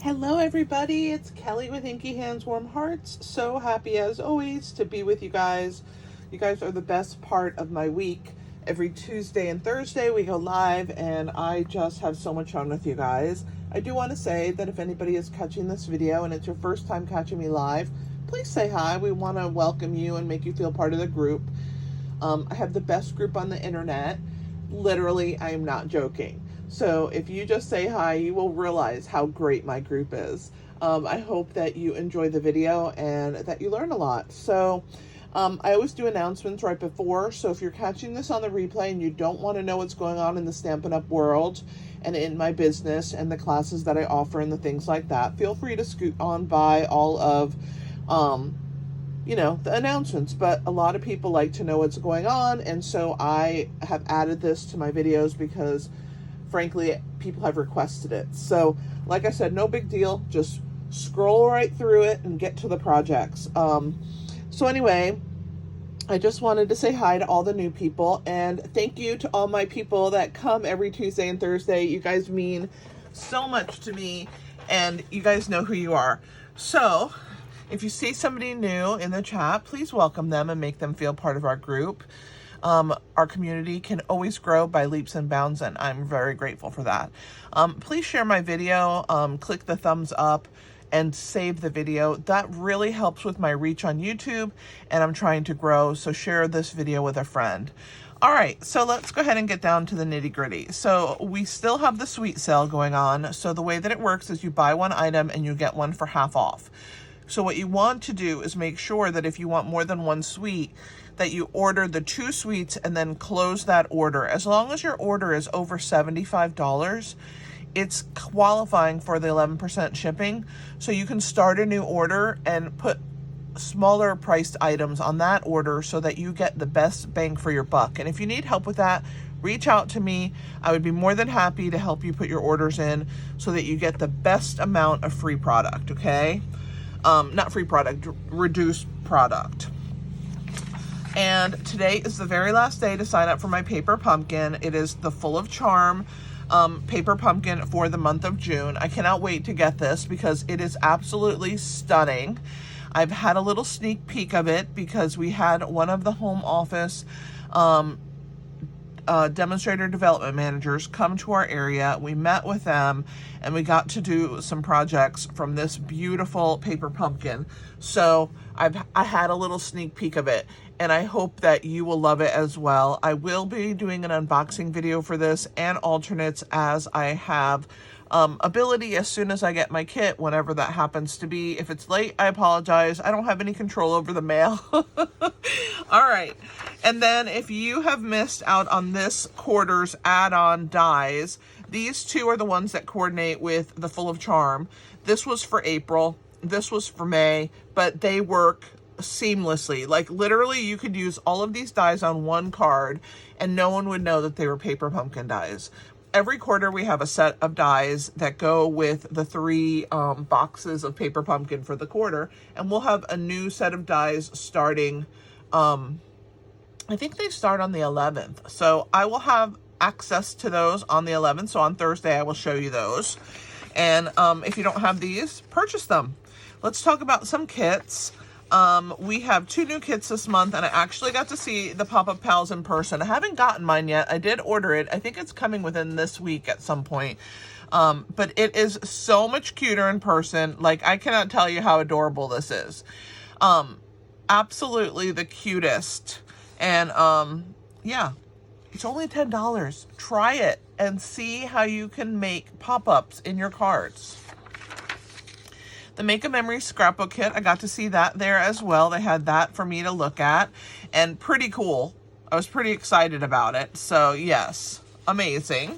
Hello everybody, it's Kelly with Inky Hands Warm Hearts. So happy as always to be with you guys. You guys are the best part of my week. Every Tuesday and Thursday we go live and I just have so much fun with you guys. I do want to say that if anybody is catching this video and it's your first time catching me live, please say hi. We want to welcome you and make you feel part of the group. I have the best group on the internet. Literally, I am not joking. So if you just say hi, you will realize how great my group is. I hope that you enjoy the video and that you learn a lot. So I always do announcements right before. So if you're catching this on the replay and you don't want to know what's going on in the Stampin' Up world and in my business and the classes that I offer and the things like that, feel free to scoot on by all of the announcements. But a lot of people like to know what's going on, and so I have added this to my videos because frankly people have requested it. So like I said, no big deal, just scroll right through it and get to the projects. So anyway, I just wanted to say hi to all the new people and thank you to all my people that come every Tuesday and Thursday. You guys mean so much to me and you guys know who you are. So if you see somebody new in the chat, please welcome them and make them feel part of our group. Our community can always grow by leaps and bounds, and I'm very grateful for that. Please share my video, click the thumbs up, and save the video. That really helps with my reach on YouTube, and I'm trying to grow, so share this video with a friend. All right, so let's go ahead and get down to the nitty-gritty. So we still have the suite sale going on. So the way that it works is you buy one item and you get one for half off. So what you want to do is make sure that if you want more than one suite, that you order the 2 suites and then close that order. As long as your order is over $75, it's qualifying for the 11% shipping. So you can start a new order and put smaller priced items on that order so that you get the best bang for your buck. And if you need help with that, reach out to me. I would be more than happy to help you put your orders in so that you get the best amount of free product, okay? Not free product, reduced product. And today is the very last day to sign up for my paper pumpkin. It is the Full of Charm paper pumpkin for the month of June. I cannot wait to get this because it is absolutely stunning. I've had a little sneak peek of it because we had one of the home office demonstrator development managers come to our area. We met with them and we got to do some projects from this beautiful paper pumpkin. So I had a little sneak peek of it and I hope that you will love it as well. I will be doing an unboxing video for this and alternates as I have ability as soon as I get my kit, whenever that happens to be. If it's late, I apologize. I don't have any control over the mail. All right. And then if you have missed out on this quarter's add-on dies, these two are the ones that coordinate with the Full of Charm. This was for April. This was for May, but they work seamlessly. Like literally you could use all of these dies on one card and no one would know that they were paper pumpkin dies. Every quarter we have a set of dies that go with the 3 boxes of paper pumpkin for the quarter, and we'll have a new set of dies starting, I think they start on the 11th. So I will have access to those on the 11th. So on Thursday I will show you those. And if you don't have these, purchase them. Let's talk about some kits. We have 2 new kits this month, and I actually got to see the Pop-Up Pals in person. I haven't gotten mine yet. I did order it. I think it's coming within this week at some point. But it is so much cuter in person. Like, I cannot tell you how adorable this is. Absolutely the cutest. And, yeah, it's only $10. Try it and see how you can make pop-ups in your cards. The Make a Memory scrapbook kit, I got to see that there as well. They had that for me to look at, and pretty cool. I was pretty excited about it. So yes, amazing.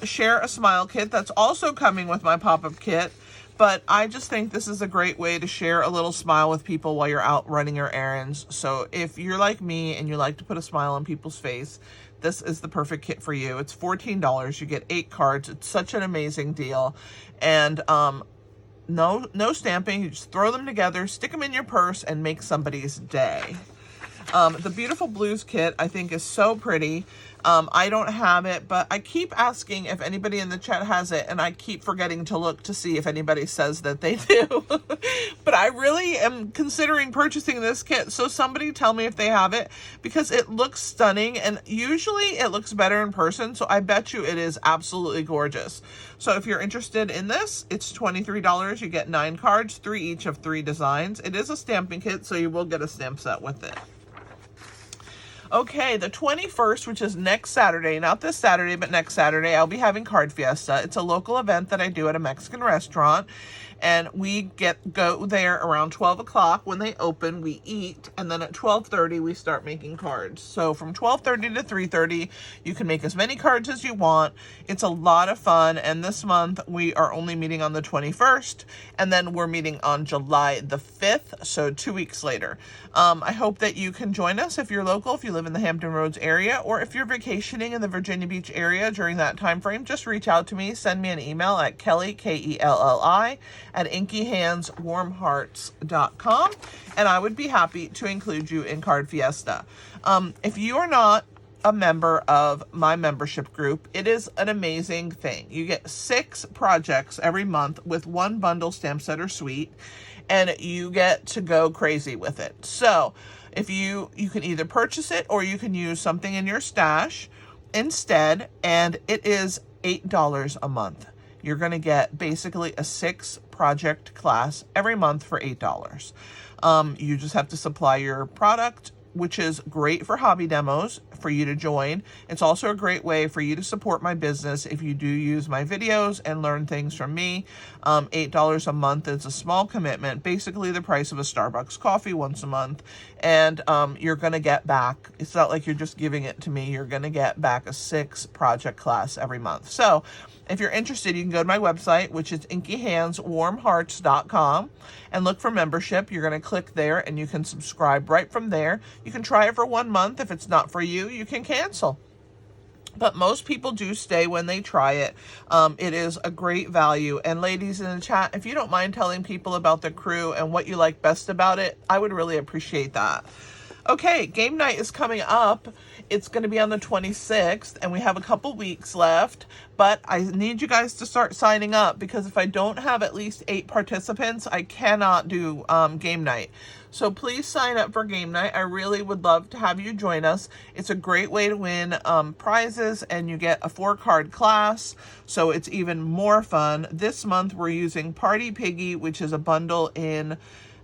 Share a Smile kit, that's also coming with my pop-up kit, but I just think this is a great way to share a little smile with people while you're out running your errands. So if you're like me and you like to put a smile on people's face, this is the perfect kit for you. It's $14. You get 8 cards. It's such an amazing deal. And no stamping. You just throw them together, stick them in your purse, and make somebody's day. The Beautiful Blues kit, I think, is so pretty. I don't have it, but I keep asking if anybody in the chat has it, and I keep forgetting to look to see if anybody says that they do. But I really am considering purchasing this kit, so somebody tell me if they have it, because it looks stunning, and usually it looks better in person, so I bet you it is absolutely gorgeous. So if you're interested in this, it's $23. You get 9 cards, 3 each of 3 designs. It is a stamping kit, so you will get a stamp set with it. Okay, the 21st, which is next Saturday, not this Saturday, but next Saturday, I'll be having Card Fiesta. It's a local event that I do at a Mexican restaurant, and we go there around 12 o'clock when they open. We eat, and then at 12:30 we start making cards. So from 12:30 to 3:30, you can make as many cards as you want. It's a lot of fun, and this month we are only meeting on the 21st, and then we're meeting on July the 5th, so 2 weeks later. I hope that you can join us if you're local, if you live in the Hampton Roads area, or if you're vacationing in the Virginia Beach area during that time frame. Just reach out to me, send me an email at Kelly, Kelli, at inkyhandswarmhearts.com, and I would be happy to include you in Card Fiesta. If you are not a member of my membership group, it is an amazing thing. You get 6 projects every month with 1 bundle stamp set or suite, and you get to go crazy with it. So if you can either purchase it or you can use something in your stash instead, and it is $8 a month. You're going to get basically a 6 project class every month for $8. You just have to supply your product, which is great for hobby demos for you to join. It's also a great way for you to support my business if you do use my videos and learn things from me. $8 a month is a small commitment, basically the price of a Starbucks coffee once a month, and you're going to get back. It's not like you're just giving it to me. You're going to get back a 6 project class every month. So if you're interested, you can go to my website, which is inkyhandswarmhearts.com, and look for membership. You're going to click there, and you can subscribe right from there. You can try it for 1 month. If it's not for you, you can cancel. But most people do stay when they try it. It is a great value. And ladies in the chat, if you don't mind telling people about the crew and what you like best about it, I would really appreciate that. Okay, game night is coming up. It's going to be on the 26th, and we have a couple weeks left, but I need you guys to start signing up, because if I don't have at least 8 participants, I cannot do game night. So please sign up for game night. I really would love to have you join us. It's a great way to win prizes, and you get a 4-card class, so it's even more fun. This month we're using Party Piggy, which is a bundle in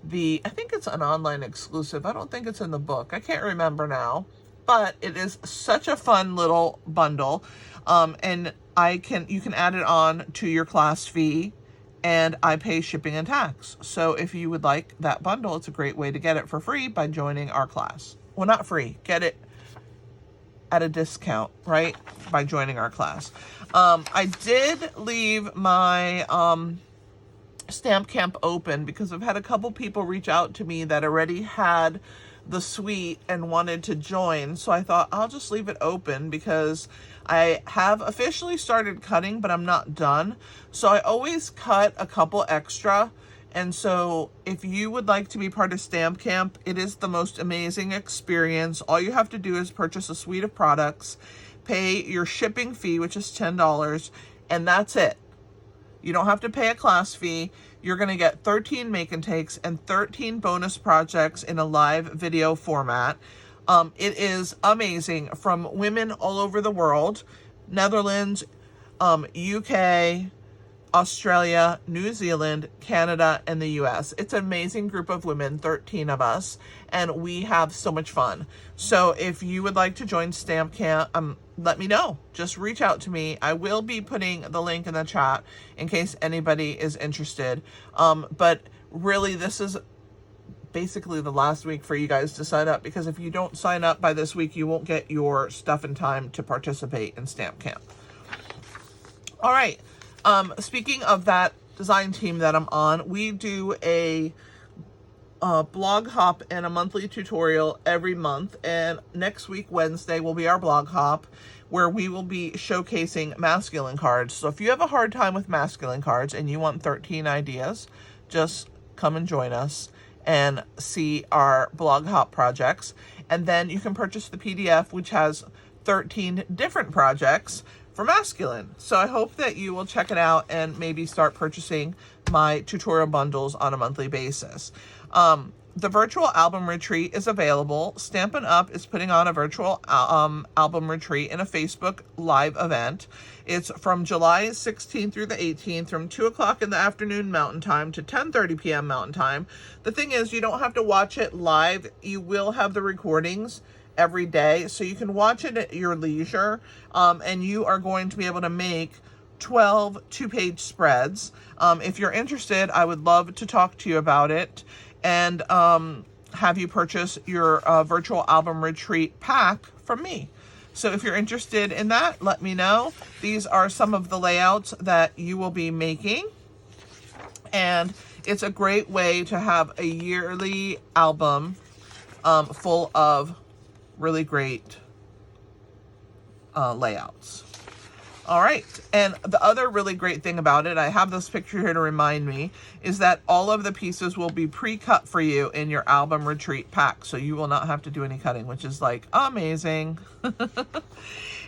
I think it's an online exclusive. I don't think it's in the book. I can't remember now, but it is such a fun little bundle. And you can add it on to your class fee, and I pay shipping and tax. So if you would like that bundle, it's a great way to get it for free by joining our class. Well, not free, get it at a discount, right? By joining our class. I did leave my, Stamp Camp open because I've had a couple people reach out to me that already had the suite and wanted to join. So I thought I'll just leave it open because I have officially started cutting, but I'm not done. So I always cut a couple extra. And so if you would like to be part of Stamp Camp, it is the most amazing experience. All you have to do is purchase a suite of products, pay your shipping fee, which is $10, and that's it. You don't have to pay a class fee. You're going to get 13 make and takes and 13 bonus projects in a live video format. It is amazing, from women all over the world, Netherlands, UK, Australia, New Zealand, Canada, and the US. It's an amazing group of women, 13 of us, and we have so much fun. So if you would like to join Stamp Camp, let me know. Just reach out to me. I will be putting the link in the chat in case anybody is interested. But really, this is basically the last week for you guys to sign up, because if you don't sign up by this week, you won't get your stuff in time to participate in Stamp Camp. All right. Speaking of that design team that I'm on, we do a blog hop and a monthly tutorial every month, and next week Wednesday will be our blog hop, where we will be showcasing masculine cards. So if you have a hard time with masculine cards and you want 13 ideas, just come and join us, and see our blog hop projects. And then you can purchase the PDF, which has 13 different projects for masculine. So I hope that you will check it out and maybe start purchasing my tutorial bundles on a monthly basis. The virtual album retreat is available. Stampin' Up is putting on a virtual album retreat in a Facebook live event. It's from July 16th through the 18th from 2 o'clock in the afternoon Mountain Time to 10:30 p.m. Mountain Time. The thing is, you don't have to watch it live. You will have the recordings every day, so you can watch it at your leisure, and you are going to be able to make 12 two-page spreads. If you're interested, I would love to talk to you about it and have you purchase your virtual album retreat pack from me. So if you're interested in that, let me know. These are some of the layouts that you will be making, and it's a great way to have a yearly album full of really great layouts. All right, and the other really great thing about it, I have this picture here to remind me, is that all of the pieces will be pre-cut for you in your album retreat pack, so you will not have to do any cutting, which is like amazing.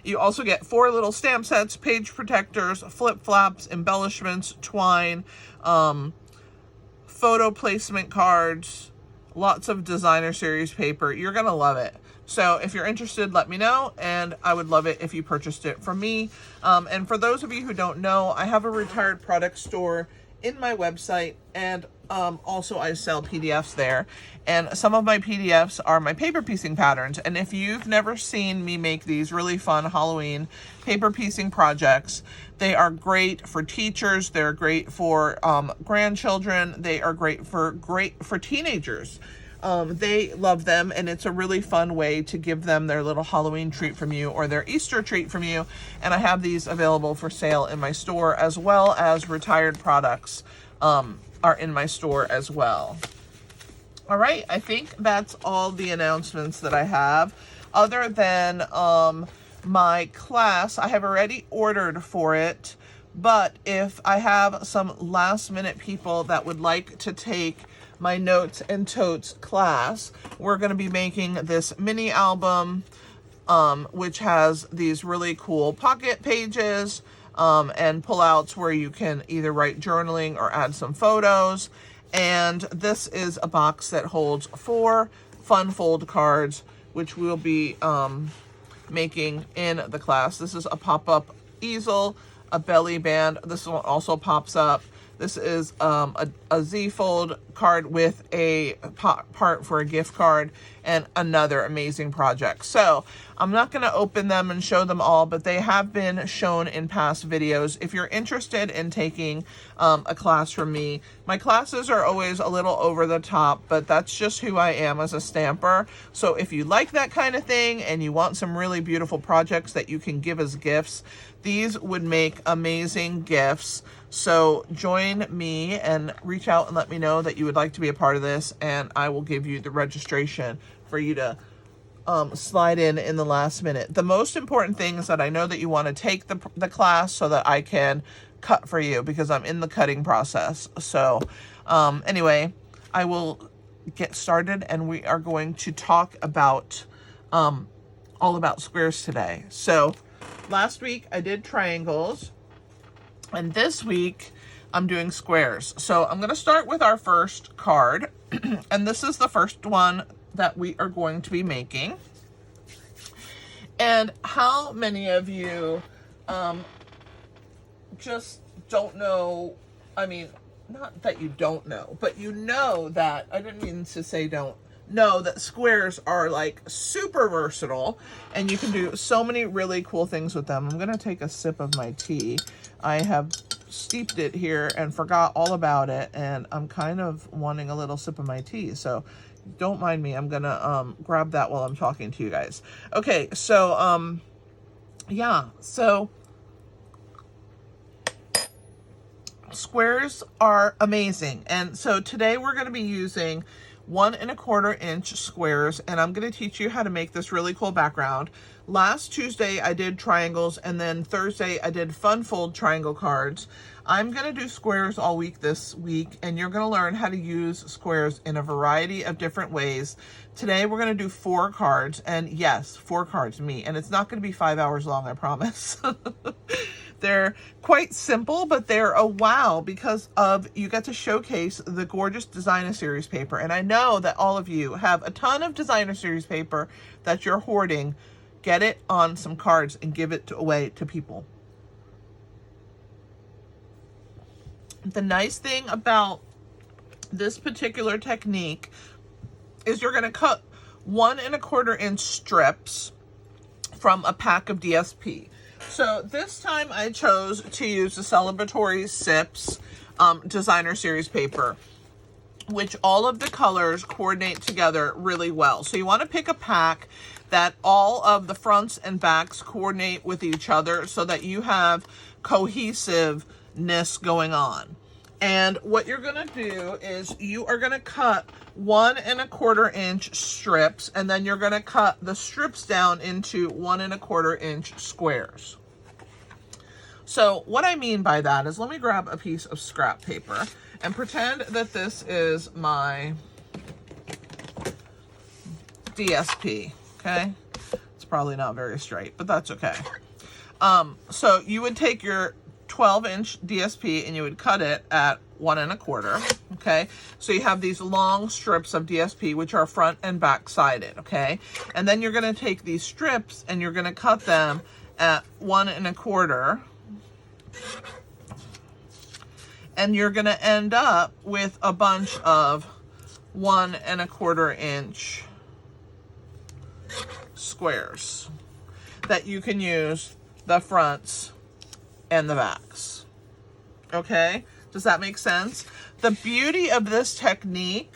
You also get 4 little stamp sets, page protectors, flip-flops, embellishments, twine, photo placement cards, lots of designer series paper. You're gonna love it. So if you're interested, let me know, and I would love it if you purchased it from me. And for those of you who don't know, I have a retired product store in my website, and also I sell PDFs there. And some of my PDFs are my paper piecing patterns. And if you've never seen me make these really fun Halloween paper piecing projects, they are great for teachers. They're great for grandchildren. They are great for teenagers. They love them, and it's a really fun way to give them their little Halloween treat from you or their Easter treat from you. And I have these available for sale in my store, as well as retired products are in my store as well. All right, I think that's all the announcements that I have, other than my class. I have already ordered for it, but if I have some last minute people that would like to take my Notes and Totes class, we're going to be making this mini album, which has these really cool pocket pages and pullouts where you can either write journaling or add some photos. And this is a box that holds 4 fun fold cards, which we'll be making in the class. This is a pop-up easel, a belly band. This one also pops up. This is a Z-fold card with a part for a gift card, and another amazing project. So I'm not going to open them and show them all, but they have been shown in past videos. If you're interested in taking a class from me, my classes are always a little over the top, but that's just who I am as a stamper. So if you like that kind of thing and you want some really beautiful projects that you can give as gifts, these would make amazing gifts. So join me and reach out and let me know that you would like to be a part of this, and I will give you the registration for you to slide in the last minute. The most important thing is that I know that you want to take the class so that I can cut for you, because I'm in the cutting process. So anyway, I will get started, and we are going to talk about all about squares today. So last week I did triangles, and this week I'm doing squares. So I'm going to start with our first card, and this is the first one that we are going to be making. And how many of you just don't know, I mean, not that you don't know, but you know that, I didn't mean to say don't know, that squares are like super versatile, and you can do so many really cool things with them. I'm going to take a sip of my tea. I have steeped it here and forgot all about it, and I'm kind of wanting a little sip of my tea, so don't mind me. I'm gonna grab that while I'm talking to you guys. Okay, so yeah, so squares are amazing, and so today we're going to be using 1¼ inch squares, and I'm going to teach you how to make this really cool background. Last Tuesday I did triangles, and then Thursday I did fun fold triangle cards. I'm going to do squares all week this week, and you're going to learn how to use squares in a variety of different ways. Today we're going to do 4 cards, and yes, 4 cards, me, and it's not going to be 5 hours long, I promise. They're quite simple, but they're a wow because of you get to showcase the gorgeous designer series paper. And I know that all of you have a ton of designer series paper that you're hoarding. Get it on some cards and give it away to people. The nice thing about this particular technique is you're going to cut 1¼ inch strips from a pack of DSP. So this time I chose to use the Celebratory Sips designer series paper, which all of the colors coordinate together really well. So you want to pick a pack that all of the fronts and backs coordinate with each other so that you have cohesiveness going on. And what you're going to do is you are going to cut 1¼ inch strips, and then you're going to cut the strips down into 1¼ inch squares. So what I mean by that is, let me grab a piece of scrap paper and pretend that this is my DSP, okay? It's probably not very straight, but that's okay. So you would take your 12-inch DSP and you would cut it at 1¼ okay? So you have these long strips of DSP, which are front and back sided, okay? And then you're gonna take these strips and you're gonna cut them at 1¼ and you're gonna end up with a bunch of 1¼ inch squares that you can use the fronts and the backs. Okay, does that make sense? The beauty of this technique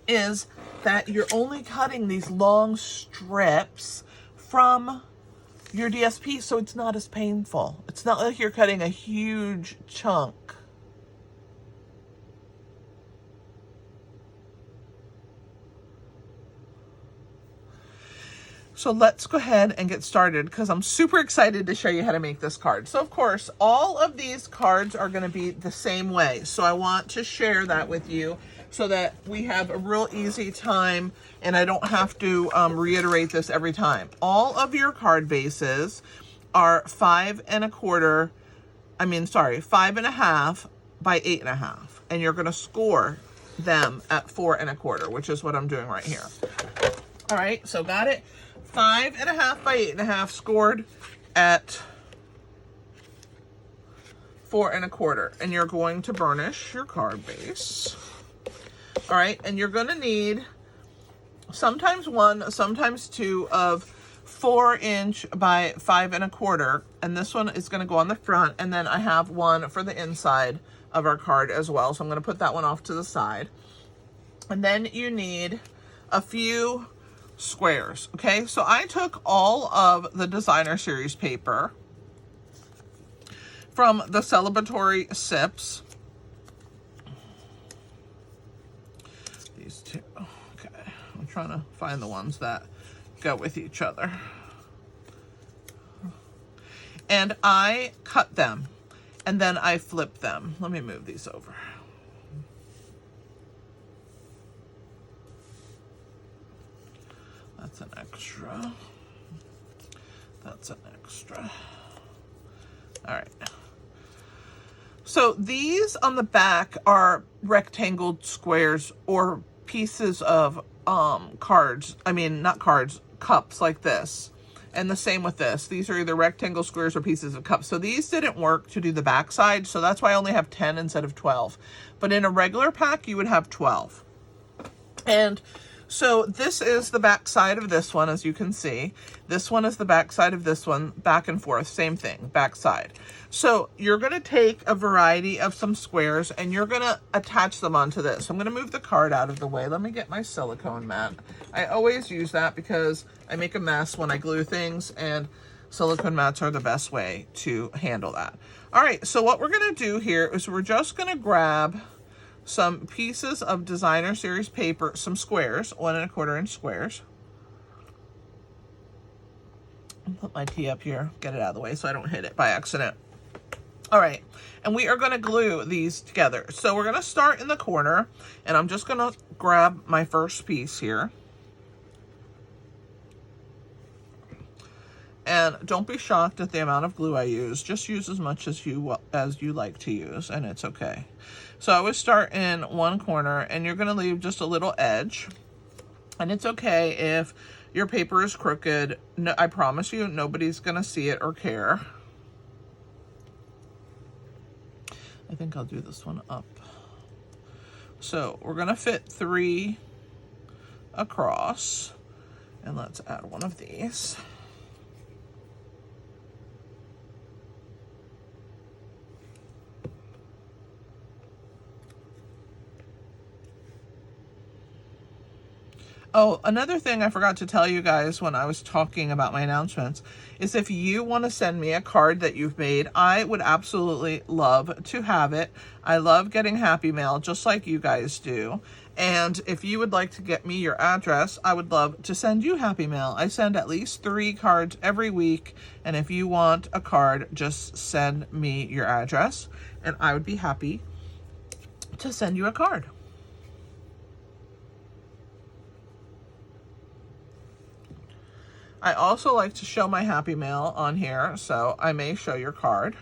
is that you're only cutting these long strips from your DSP, so it's not as painful. It's not like you're cutting a huge chunk. So let's go ahead and get started because I'm super excited to show you how to make this card. So of course, all of these cards are going to be the same way. So I want to share that with you so that we have a real easy time and I don't have to reiterate this every time. All of your card bases are 5¼ by 8½. And you're going to score them at 4¼ which is what I'm doing right here. All right, so got it? 5½ by 8½ scored at 4¼ and you're going to burnish your card base. All right, and you're going to need sometimes 1, sometimes 2 of 4-inch by 5¼ and this one is going to go on the front, and then I have one for the inside of our card as well, so I'm going to put that one off to the side. And then you need a few squares. Okay, so I took all of the designer series paper from the Celebratory Sips. These two. Okay, I'm trying to find the ones that go with each other. And I cut them and then I flip them. Let me move these over. That's an extra. That's an extra. All right. So these on the back are rectangle squares or pieces of cards. I mean, not cards, cups like this. And the same with this. These are either rectangle squares or pieces of cups. So these didn't work to do the back side. So that's why I only have 10 instead of 12. But in a regular pack, you would have 12. And so this is the back side of this one, as you can see. This one is the back side of this one, back and forth, same thing, back side. So you're going to take a variety of some squares and you're going to attach them onto this. I'm going to move the card out of the way. Let me get my silicone mat. I always use that because I make a mess when I glue things, and silicone mats are the best way to handle that. All right, so what we're going to do here is we're just going to grab some pieces of designer series paper, some squares, 1 1/4 inch squares. I'll put my tea up here, get it out of the way so I don't hit it by accident. All right, and we are going to glue these together. So we're going to start in the corner, and I'm just going to grab my first piece here. And don't be shocked at the amount of glue I use. Just use as much as you like to use, and it's okay. So I would start in one corner, and you're going to leave just a little edge. And it's okay if your paper is crooked. No, I promise you, nobody's going to see it or care. I think I'll do this one up. So we're going to fit 3 across, and let's add one of these. Oh, another thing I forgot to tell you guys when I was talking about my announcements is if you want to send me a card that you've made, I would absolutely love to have it. I love getting happy mail just like you guys do. And if you would like to get me your address, I would love to send you happy mail. I send at least 3 cards every week. And if you want a card, just send me your address and I would be happy to send you a card. I also like to show my happy mail on here, so I may show your card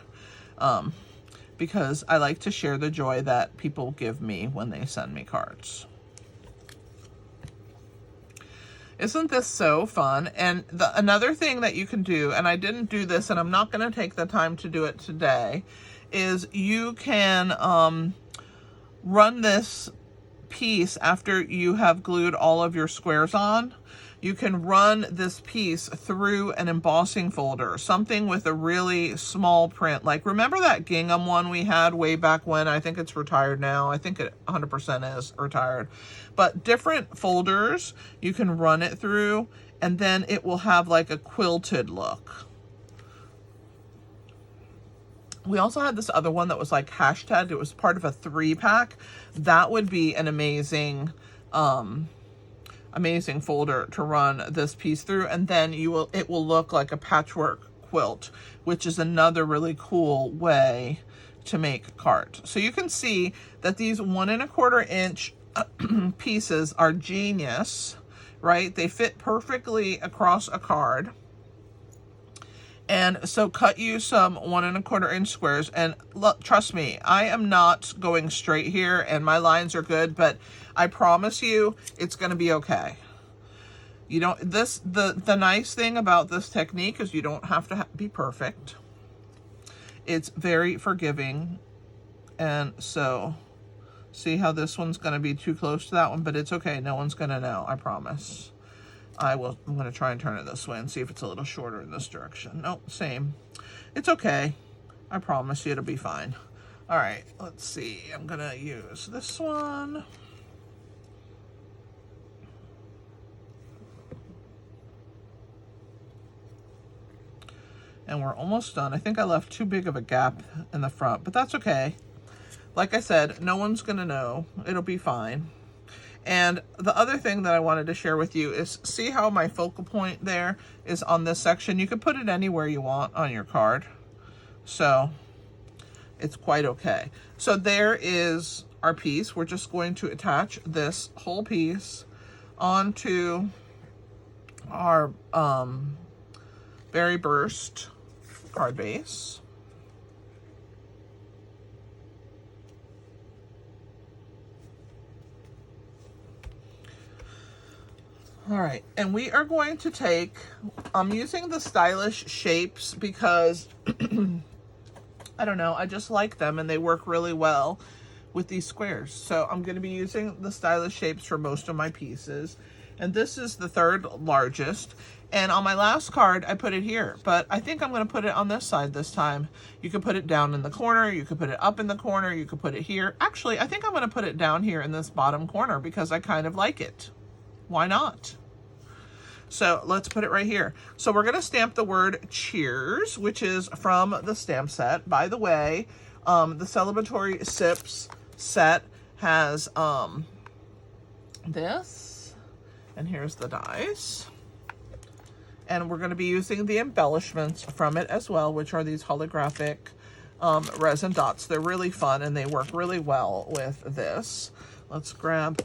because I like to share the joy that people give me when they send me cards. Isn't this so fun? And another thing that you can do, and I didn't do this and I'm not going to take the time to do it today, is you can run this piece after you have glued all of your squares on. You can run this piece through an embossing folder, something with a really small print. Like, remember that gingham one we had way back when? I think it's retired now. I think it 100% is retired. But different folders you can run it through, and then it will have like a quilted look. We also had this other one that was like hashtag. It was part of a 3-pack. That would be an amazing amazing folder to run this piece through, and then it will look like a patchwork quilt, which is another really cool way to make cards. So you can see that these 1 1/4 inch pieces are genius, right? They fit perfectly across a card. And so cut you some 1 1/4 inch squares, and look, trust me, I am not going straight here and my lines are good, but I promise you it's going to be okay. You don't, the nice thing about this technique is you don't have to be perfect. It's very forgiving. And so see how this one's going to be too close to that one, but it's okay. No one's going to know, I promise. I'm going to try and turn it this way and see if it's a little shorter in this direction. Nope, same. It's okay. I promise you it'll be fine. All right, let's see. I'm going to use this one. And we're almost done. I think I left too big of a gap in the front, but that's okay. Like I said, no one's going to know. It'll be fine. And the other thing that I wanted to share with you is, see how my focal point there is on this section? You can put it anywhere you want on your card. So it's quite okay. So there is our piece. We're just going to attach this whole piece onto our Berry Burst card base. All right, and we are going to take, I'm using the Stylish Shapes because, I don't know, I just like them and they work really well with these squares. So I'm going to be using the Stylish Shapes for most of my pieces. And this is the 3rd largest. And on my last card, I put it here, but I think I'm going to put it on this side this time. You could put it down in the corner. You could put it up in the corner. You could put it here. Actually, I think I'm going to put it down here in this bottom corner because I kind of like it. Why not? So let's put it right here. So we're going to stamp the word cheers, which is from the stamp set. By the way, the Celebratory Sips set has this, and here's the dies. And we're going to be using the embellishments from it as well, which are these holographic resin dots. They're really fun and they work really well with this. Let's grab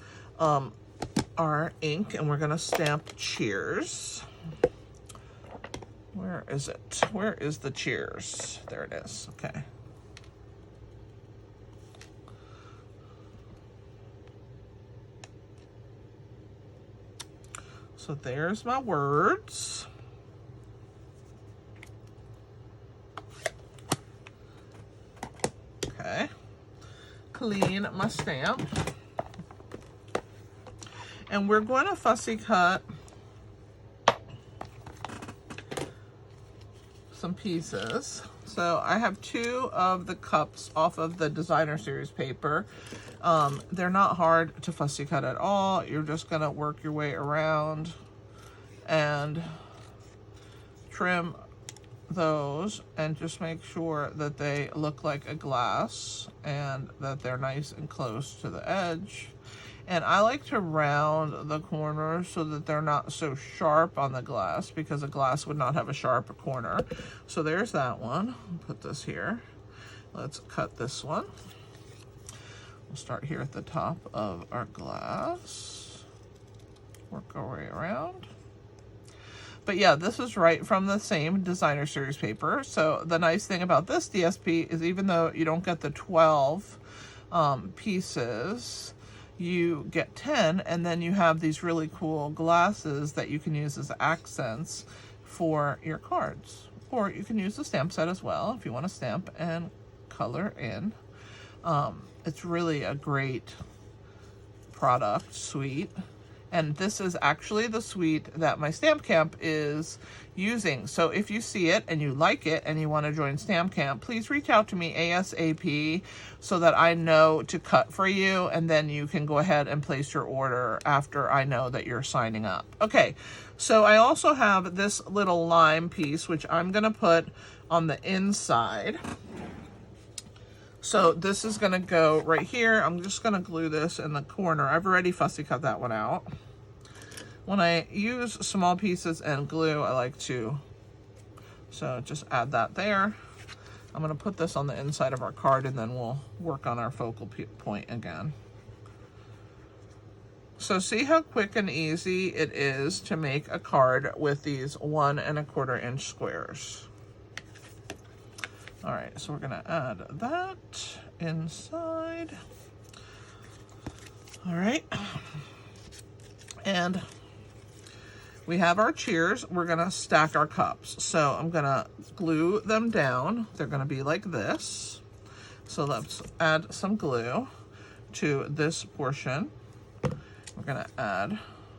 our ink and we're going to stamp cheers. Where is it? Where is the cheers? There it is. Okay. So there's my words. Okay. Clean my stamp. And we're going to fussy cut some pieces. So I have 2 of the cups off of the designer series paper. They're not hard to fussy cut at all. You're just gonna work your way around and trim those and just make sure that they look like a glass and that they're nice and close to the edge. And I like to round the corners so that they're not so sharp on the glass, because a glass would not have a sharp corner. So there's that one. Put this here. Let's cut this one. We'll start here at the top of our glass. Work our way around. But yeah, this is right from the same designer series paper. So the nice thing about this DSP is even though you don't get the 12 pieces, you get 10, and then you have these really cool glasses that you can use as accents for your cards. Or you can use the stamp set as well if you want to stamp and color in. It's really a great product suite. And this is actually the suite that my Stamp Camp is using. So if you see it and you like it and you want to join Stamp Camp, please reach out to me ASAP so that I know to cut for you, and then you can go ahead and place your order after I know that you're signing up. Okay, so I also have this little lime piece, which I'm going to put on the inside. So this is going to go right here. I'm just going to glue this in the corner. I've already fussy cut that one out. When I use small pieces and glue, I like to, so just add that there. I'm going to put this on the inside of our card, and then we'll work on our focal point again. So see how quick and easy it is to make a card with these 1 1/4 inch squares. All right, so we're gonna add that inside. All right, and we have our cheers. We're gonna stack our cups. So I'm gonna glue them down. They're gonna be like this. So let's add some glue to this portion. We're gonna add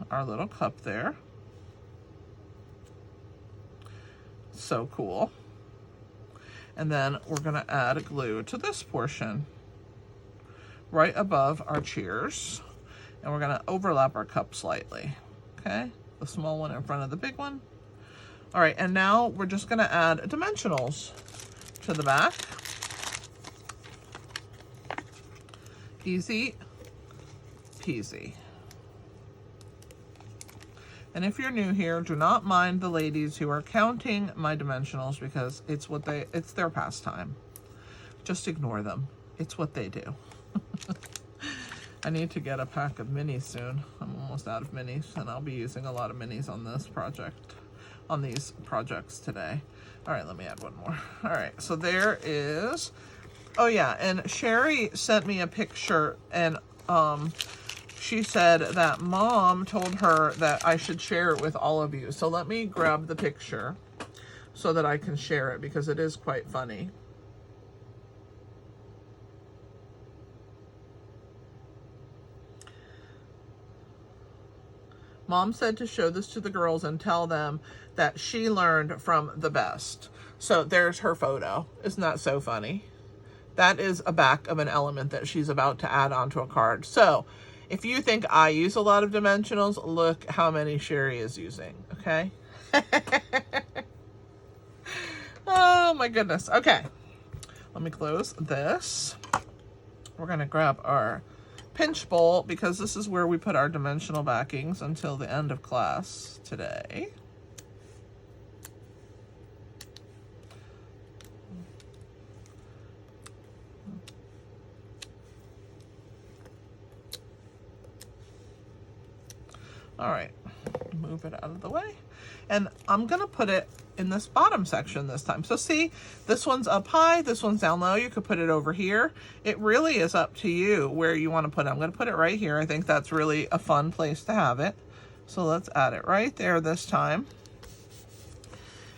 our little cup there. So cool. And then we're going to add glue to this portion right above our cheers. And we're going to overlap our cup slightly. Okay, the small one in front of the big one. All right, and now we're just going to add dimensionals to the back. Easy peasy. And if you're new here, do not mind the ladies who are counting my dimensionals, because it's their pastime. Just ignore them. It's what they do. I need to get a pack of minis soon. I'm almost out of minis, and I'll be using a lot of minis on this project, on these projects today. All right, let me add one more. All right, so there is, oh yeah, and Sherry sent me a picture, and she said that Mom told her that I should share it with all of you. So let me grab the picture so that I can share it, because it is quite funny. Mom said to show this to the girls and tell them that she learned from the best. So there's her photo. Isn't that so funny? That is a back of an element that she's about to add onto a card. So if you think I use a lot of dimensionals, look how many Sherry is using, okay? Oh my goodness. Okay, let me close this. We're gonna grab our pinch bowl because this is where we put our dimensional backings until the end of class today. All right, move it out of the way. And I'm gonna put it in this bottom section this time. So see, this one's up high, this one's down low. You could put it over here. It really is up to you where you wanna put it. I'm gonna put it right here. I think that's really a fun place to have it. So let's add it right there this time.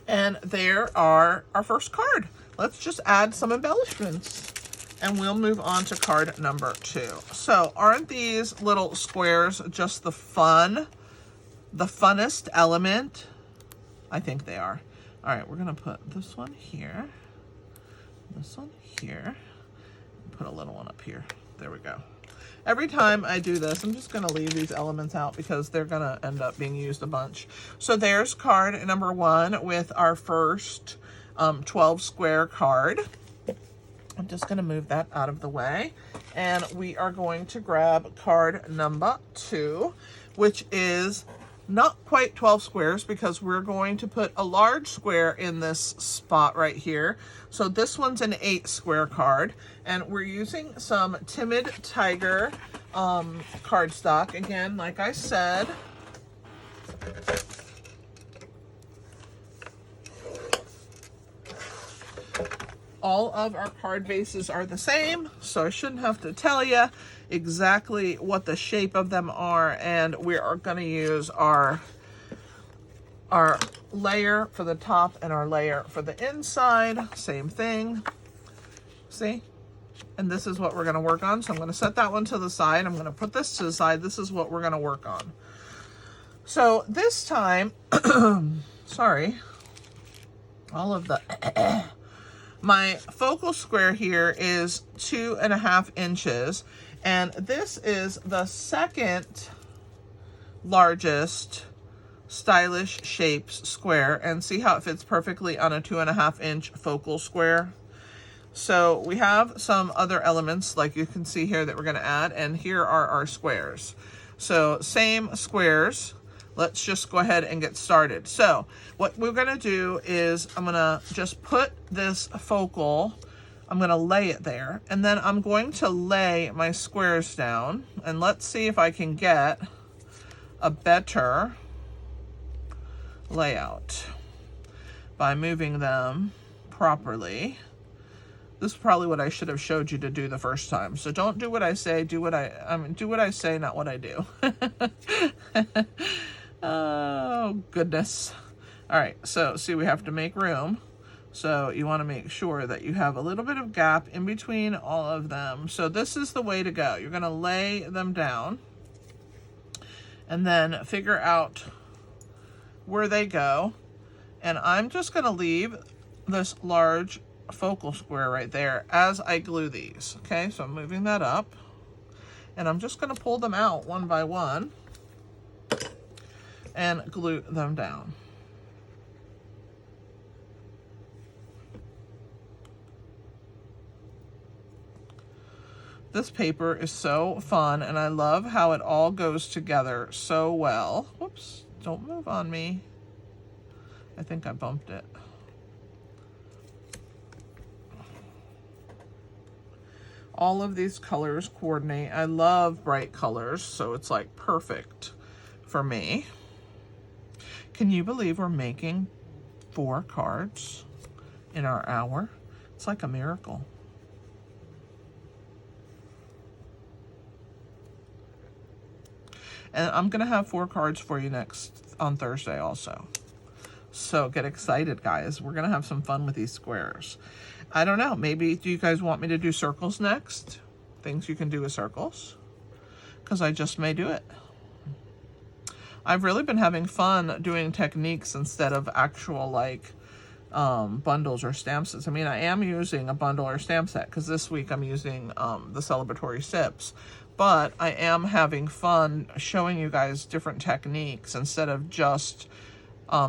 And there are our first card. Let's just add some embellishments and we'll move on to card number 2. So aren't these little squares just the funnest element? I think they are. All right, we're gonna put this one here, this one here, put a little one up here. There we go. Every time I do this, I'm just gonna leave these elements out because they're gonna end up being used a bunch. So there's card number 1 with our first 12 square card. I'm just gonna move that out of the way. And we are going to grab card number 2, which is not quite 12 squares because we're going to put a large square in this spot right here. So this one's an 8 square card, and we're using some Timid Tiger cardstock. Again, like I said, all of our card bases are the same, so I shouldn't have to tell you exactly what the shape of them are. And we are going to use our layer for the top and our layer for the inside. Same thing. See? And this is what we're going to work on. So I'm going to set that one to the side. I'm going to put this to the side. This is what we're going to work on. So this time, sorry, all of the... my focal square here is 2.5 inches, and this is the second largest Stylish Shapes square, and see how it fits perfectly on a 2.5 inch focal square. So we have some other elements like you can see here that we're going to add, and here are our squares. So same squares. Let's just go ahead and get started. So what we're gonna do is I'm gonna just put this focal, I'm gonna lay it there, and then I'm going to lay my squares down, and let's see if I can get a better layout by moving them properly. This is probably what I should have showed you to do the first time. So don't do what I say, do what I say, not what I do. Oh, goodness. All right, so see, we have to make room. So you want to make sure that you have a little bit of gap in between all of them. So this is the way to go. You're going to lay them down and then figure out where they go. And I'm just going to leave this large focal square right there as I glue these. Okay, so I'm moving that up and I'm just going to pull them out one by one and glue them down. This paper is so fun, and I love how it all goes together so well. Whoops, don't move on me. I think I bumped it. All of these colors coordinate. I love bright colors, so it's like perfect for me. Can you believe we're making 4 cards in our hour? It's like a miracle. And I'm going to have 4 cards for you on Thursday also. So get excited, guys. We're going to have some fun with these squares. I don't know. Maybe do you guys want me to do circles next? Things you can do with circles? Because I just may do it. I've really been having fun doing techniques instead of actual like bundles or stamp sets. I mean, I am using a bundle or stamp set because this week I'm using the Celebratory Sips. But I am having fun showing you guys different techniques instead of just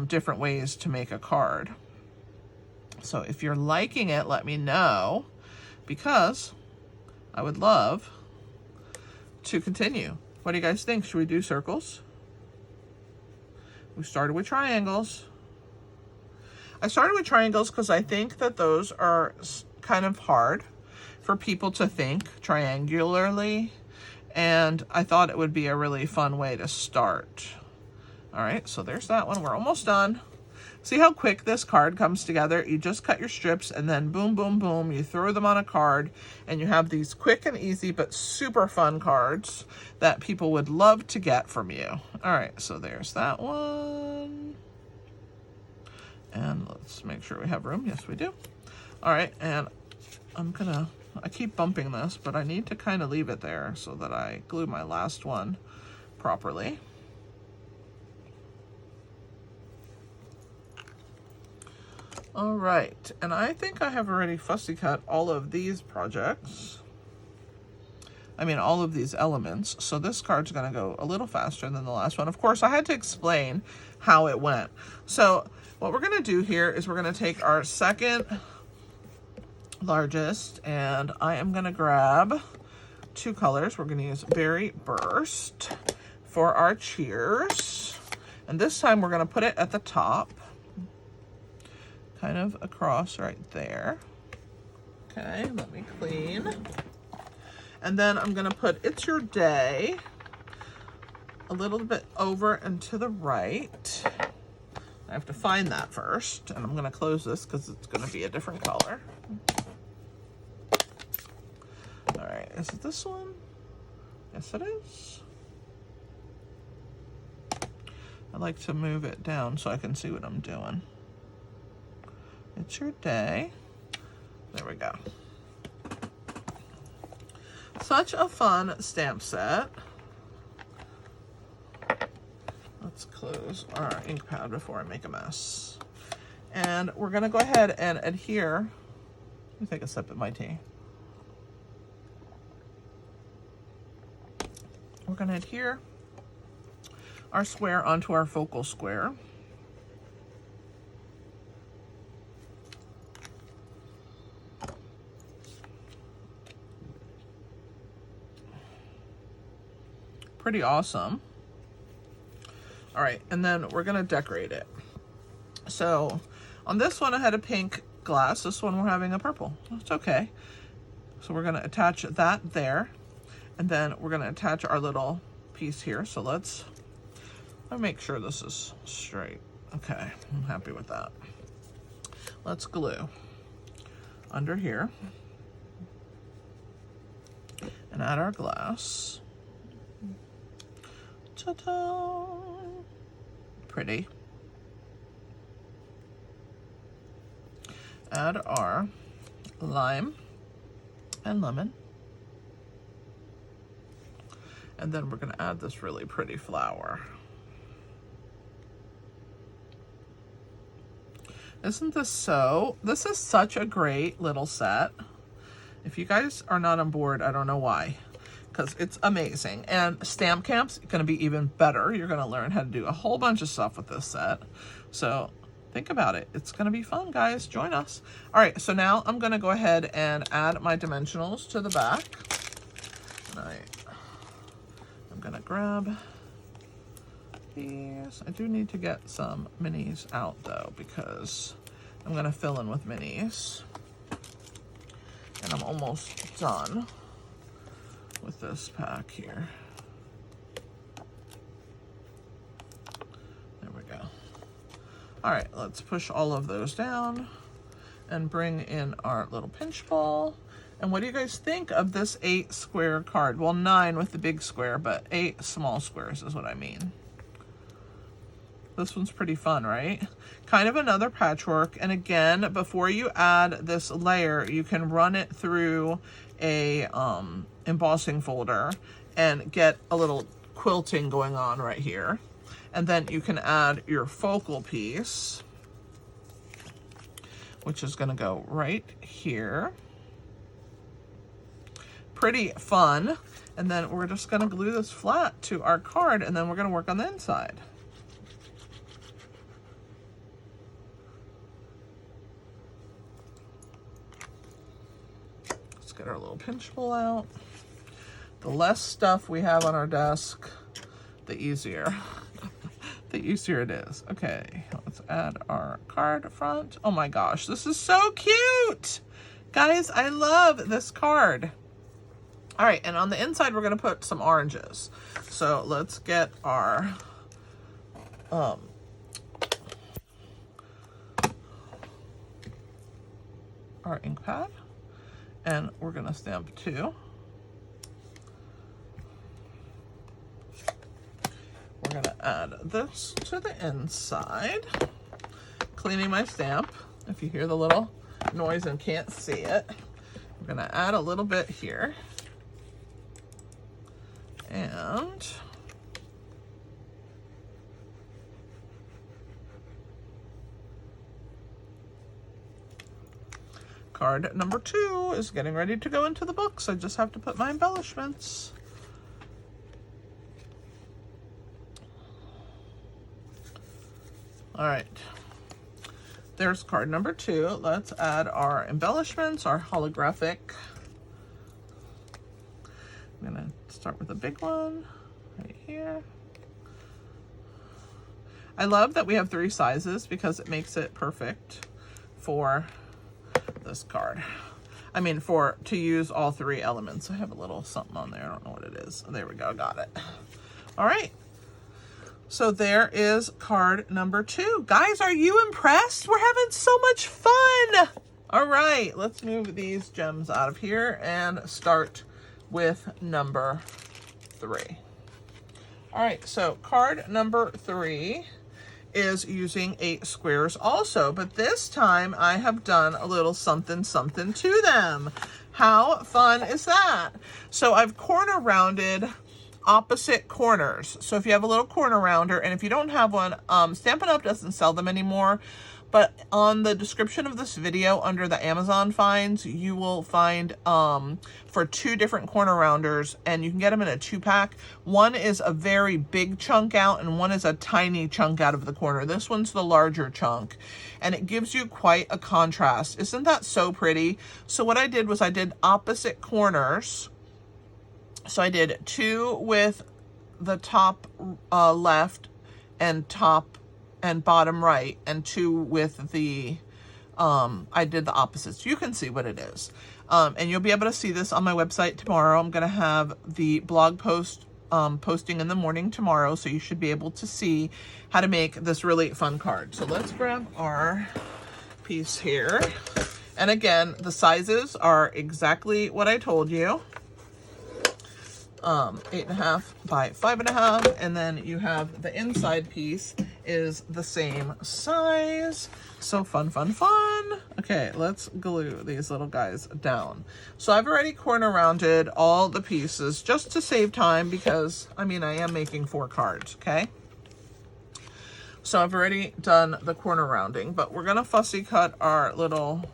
different ways to make a card. So if you're liking it, let me know, because I would love to continue. What do you guys think? Should we do circles? We started with triangles. I started with triangles because I think that those are kind of hard for people to think triangularly, and I thought it would be a really fun way to start. All right, so there's that one. We're almost done. See how quick this card comes together? You just cut your strips and then boom, boom, boom, you throw them on a card, and you have these quick and easy but super fun cards that people would love to get from you. All right, so there's that one. And let's make sure we have room. Yes, we do. All right, and I keep bumping this, but I need to kind of leave it there so that I glue my last one properly. All right, and I think I have already fussy cut all of these projects. I mean, all of these elements. So this card's gonna go a little faster than the last one. Of course, I had to explain how it went. So what we're gonna do here is we're gonna take our second largest, and I am gonna grab two colors. We're gonna use Berry Burst for our cheers. And this time we're gonna put it at the top, kind of across right there. Okay, let me clean. And then I'm gonna put It's Your Day a little bit over and to the right. I have to find that first, and I'm gonna close this because it's gonna be a different color. All right, is it this one? Yes, it is. I like to move it down so I can see what I'm doing. It's Your Day. There we go. Such a fun stamp set. Let's close our ink pad before I make a mess. And we're gonna go ahead and adhere. Let me take a sip of my tea. We're gonna adhere our square onto our focal square. Pretty awesome. All right, and then we're gonna decorate it. So on this one I had a pink glass. This one we're having a purple. It's okay. So we're gonna attach that there, and then we're gonna attach our little piece here. So let me make sure this is straight. Okay, I'm happy with that. Let's glue under here and add our glass. Ta-da! Pretty. Add our lime and lemon. And then we're going to add this really pretty flower. Isn't this so? This is such a great little set. If you guys are not on board, I don't know why, because it's amazing. And Stamp Camp's going to be even better. You're going to learn how to do a whole bunch of stuff with this set. So think about it. It's going to be fun, guys. Join us. All right, so now I'm going to go ahead and add my dimensionals to the back. And I'm going to grab these. I do need to get some minis out, though, because I'm going to fill in with minis. And I'm almost done with this pack here. There we go. All right, let's push all of those down and bring in our little pinch ball. And what do you guys think of this 8 square card? Well, 9 with the big square, but 8 small squares is what I mean. This one's pretty fun, right? Kind of another patchwork. And again, before you add this layer, you can run it through a embossing folder and get a little quilting going on right here. And then you can add your focal piece, which is going to go right here. Pretty fun. And then we're just going to glue this flat to our card, and then we're going to work on the inside. Let's get our little pinch pull out. The less stuff we have on our desk, the easier. The easier it is. Okay, let's add our card front. Oh my gosh, this is so cute. Guys, I love this card. All right, and on the inside, we're gonna put some oranges. So let's get our ink pad, and we're gonna stamp 2. We're gonna add this to the inside. Cleaning my stamp. If you hear the little noise and can't see it, we're gonna add a little bit here. And card number 2 is getting ready to go into the books. I just have to put my embellishments. All right, there's card number 2. Let's add our embellishments, our holographic. I'm gonna start with a big one right here. I love that we have 3 sizes because it makes it perfect for this card. I mean, to use all 3 elements. I have a little something on there. I don't know what it is. Oh, there we go. Got it. All right. So there is card number 2. Guys, are you impressed? We're having so much fun. All right, let's move these gems out of here and start with number 3. All right, so card number 3 is using 8 squares also, but this time I have done a little something something to them. How fun is that? So I've corner rounded opposite corners. So if you have a little corner rounder, and if you don't have one, Stampin' Up doesn't sell them anymore, but on the description of this video under the Amazon finds, you will find for 2 different corner rounders, and you can get them in a 2-pack. One is a very big chunk out and one is a tiny chunk out of the corner. This one's the larger chunk, and it gives you quite a contrast. Isn't that so pretty? So what I did was I did opposite corners. So I did 2 with the top left and top and bottom right, and 2 with the, I did the opposites. You can see what it is. And you'll be able to see this on my website tomorrow. I'm going to have the blog post posting in the morning tomorrow, so you should be able to see how to make this really fun card. So let's grab our piece here. And again, the sizes are exactly what I told you. 8.5 by 5.5, and then you have the inside piece is the same size. So fun, fun, fun. Okay, let's glue these little guys down. So I've already corner rounded all the pieces just to save time, because I mean, I am making 4 cards, okay? So I've already done the corner rounding, but we're gonna fussy cut our little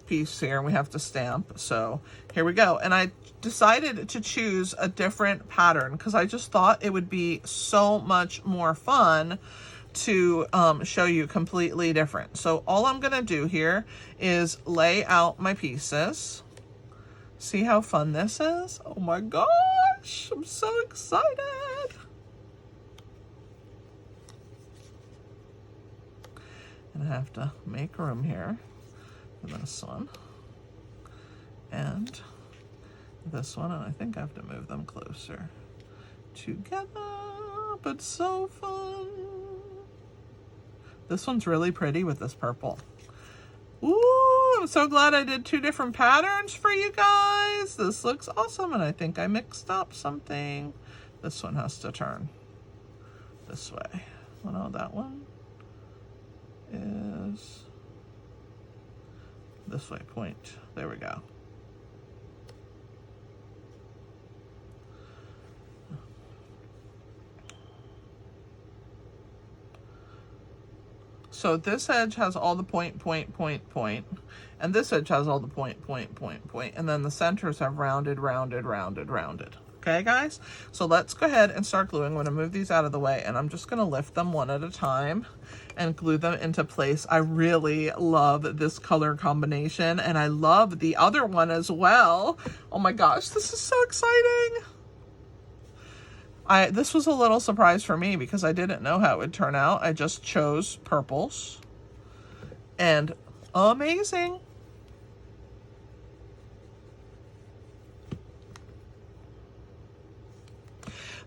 piece here, and we have to stamp. So here we go. And I decided to choose a different pattern because I just thought it would be so much more fun to show you completely different. So all I'm gonna do here is lay out my pieces. See how fun this is? Oh my gosh, I'm so excited. And I have to make room here for this one and this one, and I think I have to move them closer together, but so fun. This one's really pretty with this purple. Ooh, I'm so glad I did 2 different patterns for you guys. This looks awesome, and I think I mixed up something. This one has to turn this way. Oh no, that one is this way, point. There we go. So this edge has all the point, and this edge has all the point, and then the centers have rounded. Okay, guys? So let's go ahead and start gluing. I'm gonna move these out of the way, and I'm just gonna lift them one at a time and glue them into place. I really love this color combination, and I love the other one as well. Oh my gosh, this is so exciting. This was a little surprise for me because I didn't know how it would turn out. I just chose purples, and amazing.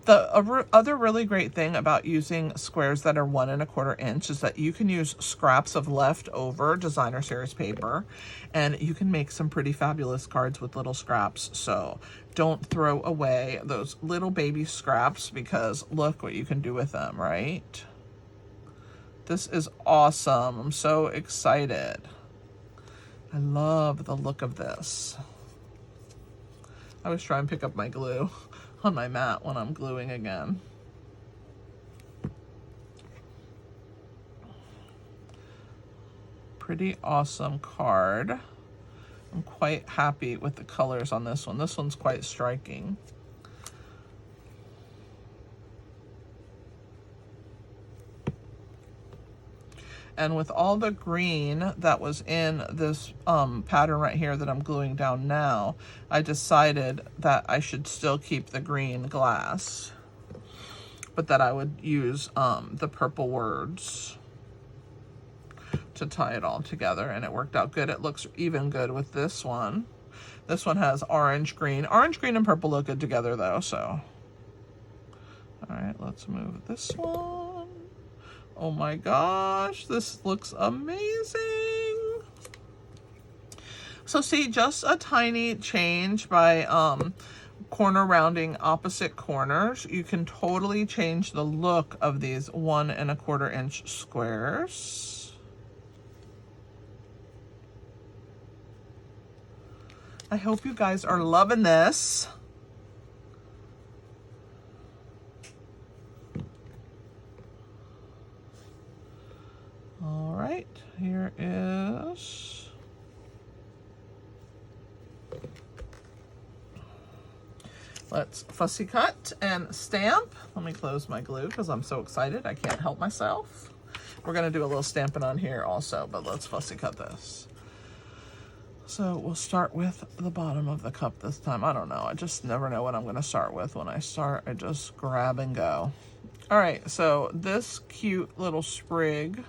The other really great thing about using squares that are 1 1/4 inch is that you can use scraps of leftover designer series paper, and you can make some pretty fabulous cards with little scraps. So don't throw away those little baby scraps, because look what you can do with them, right? This is awesome. I'm so excited. I love the look of this. I always try and pick up my glue on my mat when I'm gluing again. Pretty awesome card. I'm quite happy with the colors on this one. This one's quite striking. And with all the green that was in this pattern right here that I'm gluing down now, I decided that I should still keep the green glass, but that I would use the purple words to tie it all together, and it worked out good. It looks even good with this one. This one has orange, green. Orange, green, and purple look good together though, so. All right, let's move this one. Oh my gosh, this looks amazing. So see, just a tiny change by corner rounding opposite corners, you can totally change the look of these 1 1/4 inch squares. I hope you guys are loving this. All right, here is let's fussy cut and stamp. Let me close my glue because I'm so excited. I can't help myself. We're gonna do a little stamping on here also, but let's fussy cut this. So we'll start with the bottom of the cup this time. I don't know, I just never know what I'm gonna start with. When I start, I just grab and go. All right, so this cute little sprig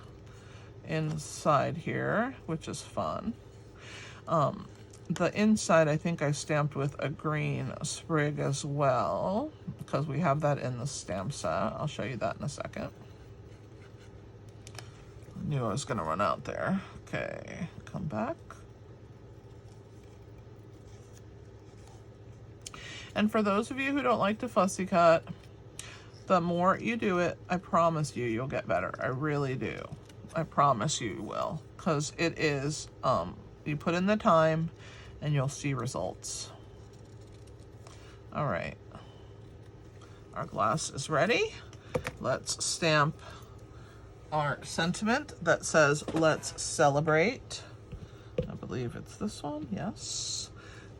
inside here, which is fun. The inside, I think I stamped with a green sprig as well, because we have that in the stamp set. I'll show you that in a second. I knew I was gonna run out there. Okay, come back. And for those of you who don't like to fussy cut, the more you do it, I promise you, you'll get better. I really do. I promise you will, because it is, you put in the time and you'll see results. All right, our glass is ready. Let's stamp our sentiment that says, let's celebrate. I believe it's this one, yes.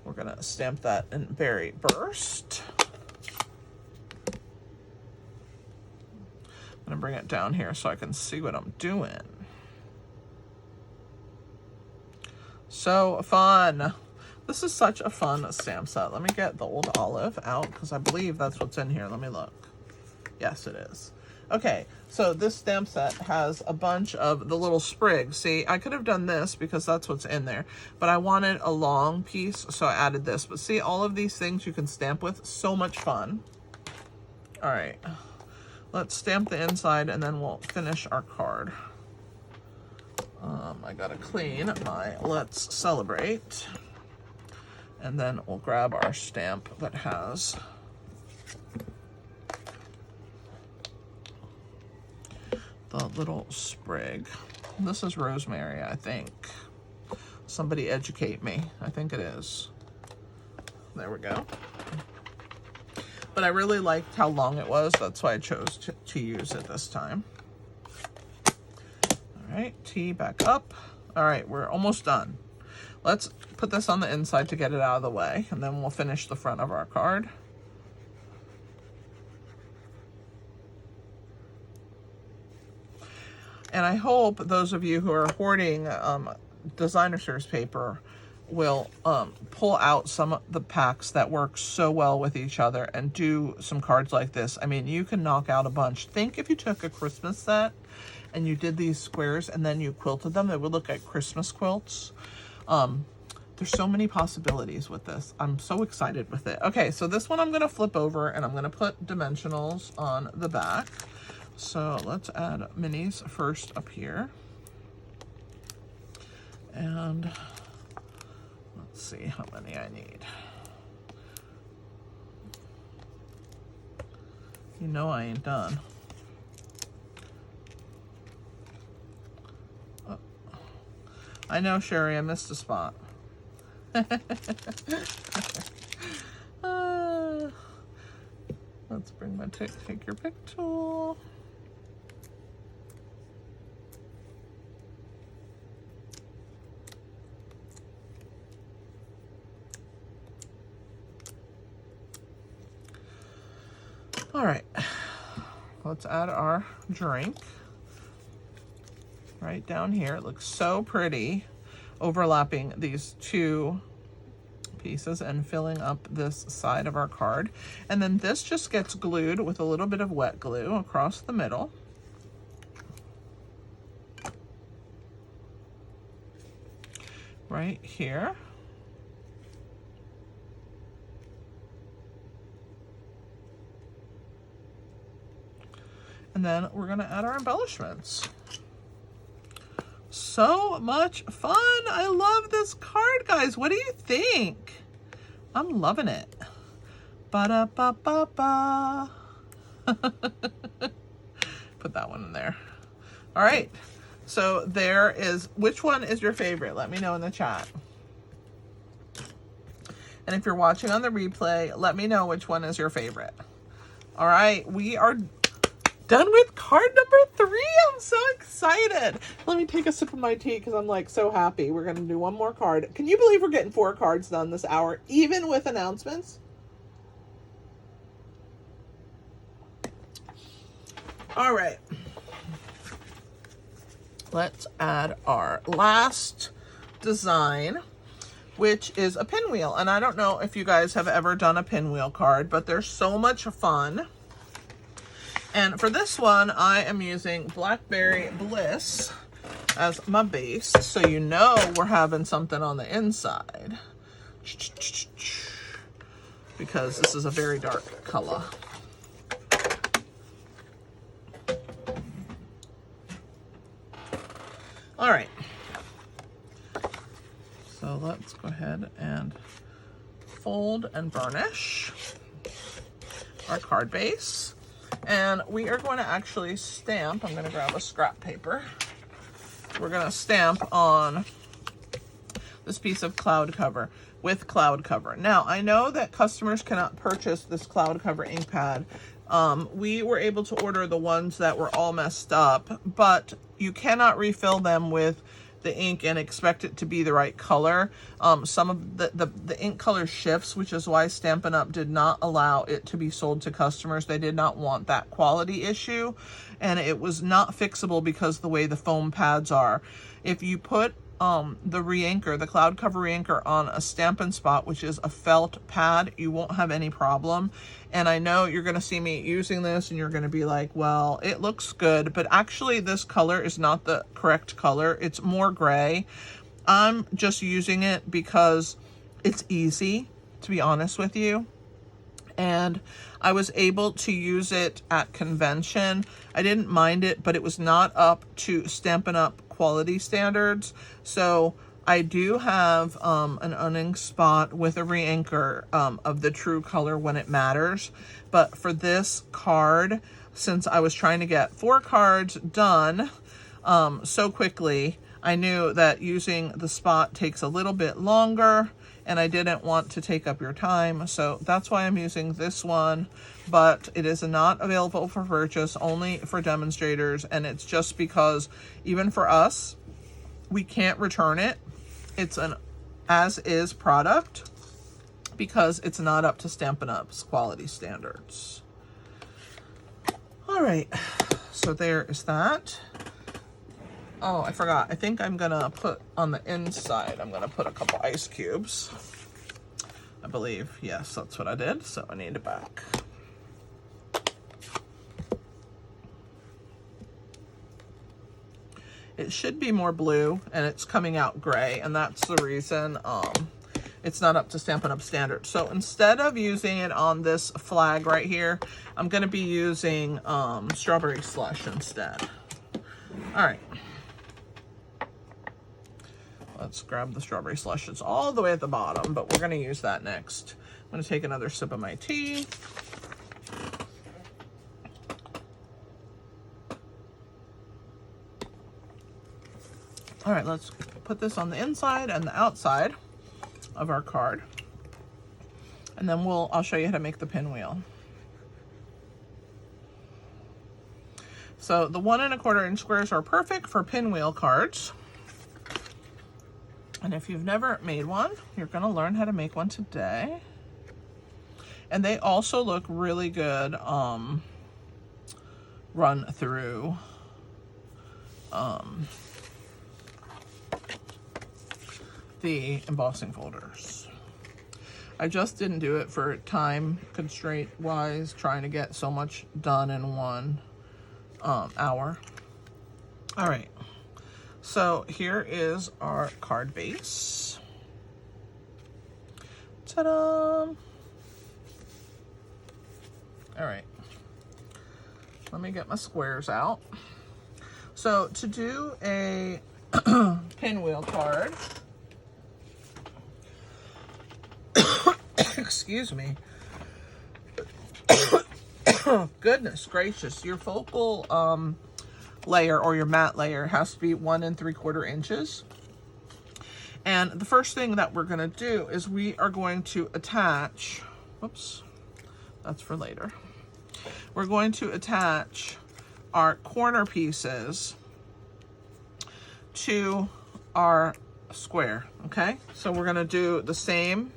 We're gonna stamp that in Berry Burst. I'm gonna bring it down here so I can see what I'm doing. So fun. This is such a fun stamp set. Let me get the old olive out because I believe that's what's in here. Let me look. Yes, it is. Okay, so this stamp set has a bunch of the little sprigs. See, I could have done this because that's what's in there, but I wanted a long piece, so I added this. But see, all of these things you can stamp with. So much fun. All right. Let's stamp the inside and then we'll finish our card. I gotta clean my Let's Celebrate. And then we'll grab our stamp that has the little sprig. This is rosemary, I think. Somebody educate me. I think it is. There we go. But I really liked how long it was. That's why I chose to use it this time. All right, tee back up. All right, we're almost done. Let's put this on the inside to get it out of the way, and then we'll finish the front of our card. And I hope those of you who are hoarding designer series paper will pull out some of the packs that work so well with each other and do some cards like this. I mean, you can knock out a bunch. Think if you took a Christmas set and you did these squares and then you quilted them, they would look like Christmas quilts. There's so many possibilities with this. I'm so excited with it. Okay, so this one I'm gonna flip over and I'm gonna put dimensionals on the back. So let's add minis first up here. And let's see how many I need. You know I ain't done. Oh. I know, Sherry, I missed a spot. Let's bring my take your pick tool. All right, let's add our drink right down here. It looks so pretty, overlapping these two pieces and filling up this side of our card. And then this just gets glued with a little bit of wet glue across the middle. Right here. And then we're gonna add our embellishments. So much fun. I love this card, guys. What do you think? I'm loving it. Ba-da-ba-ba-ba. Put that one in there. All right. So there is, which one is your favorite? Let me know in the chat. And if you're watching on the replay, let me know which one is your favorite. All right, we are done with card number 3. I'm so excited. Let me take a sip of my tea because I'm like so happy. We're going to do one more card. Can you believe we're getting 4 cards done this hour, even with announcements? All right. Let's add our last design, which is a pinwheel. And I don't know if you guys have ever done a pinwheel card, but they're so much fun. And for this one, I am using Blackberry Bliss as my base. So you know we're having something on the inside. Because this is a very dark color. All right. So let's go ahead and fold and burnish our card base. And we are going to actually stamp. I'm going to grab a scrap paper. We're going to stamp on this piece of cloud cover with cloud cover. Now, I know that customers cannot purchase this cloud cover ink pad. We were able to order the ones that were all messed up, but you cannot refill them with the ink and expect it to be the right color. Some of the ink color shifts, which is why Stampin' Up! Did not allow it to be sold to customers. They did not want that quality issue, and it was not fixable because the way the foam pads are. If you put the re-inker, the cloud cover re-inker on a Stampin' Spot, which is a felt pad, you won't have any problem. And I know you're going to see me using this and you're going to be like, well, it looks good, but actually this color is not the correct color. It's more gray. I'm just using it because it's easy, to be honest with you. And I was able to use it at convention. I didn't mind it, but it was not up to Stampin' Up! Quality standards. So I do have an unink spot with a re-inker of the true color when it matters. But for this card, since I was trying to get 4 cards done so quickly, I knew that using the spot takes a little bit longer, and I didn't want to take up your time. So that's why I'm using this one, but it is not available for purchase, only for demonstrators. And it's just because even for us, we can't return it. It's an as-is product because it's not up to Stampin' Up's quality standards. All right, so there is that. Oh, I forgot. I think I'm gonna put on the inside, I'm gonna put a couple ice cubes. I believe, yes, that's what I did. So I need it back. It should be more blue, and it's coming out gray, and that's the reason it's not up to Stampin' Up standard. So instead of using it on this flag right here, I'm gonna be using strawberry slush instead. All right. Let's grab the strawberry slush. It's all the way at the bottom, but we're gonna use that next. I'm gonna take another sip of my tea. All right, let's put this on the inside and the outside of our card. And then I'll show you how to make the pinwheel. So the 1 1/4 inch squares are perfect for pinwheel cards. And if you've never made one, you're gonna learn how to make one today. And they also look really good run through the embossing folders. I just didn't do it for time constraint wise, trying to get so much done in 1 hour. All right. So here is our card base. Ta-da! All right. Let me get my squares out. So to do a pinwheel card, excuse me. Goodness gracious, your focal layer or your matte layer has to be 1 3/4 inches. And the first thing that we're going to do is we are going to attach, whoops, that's for later. We're going to attach our corner pieces to our square, okay? So we're going to do the same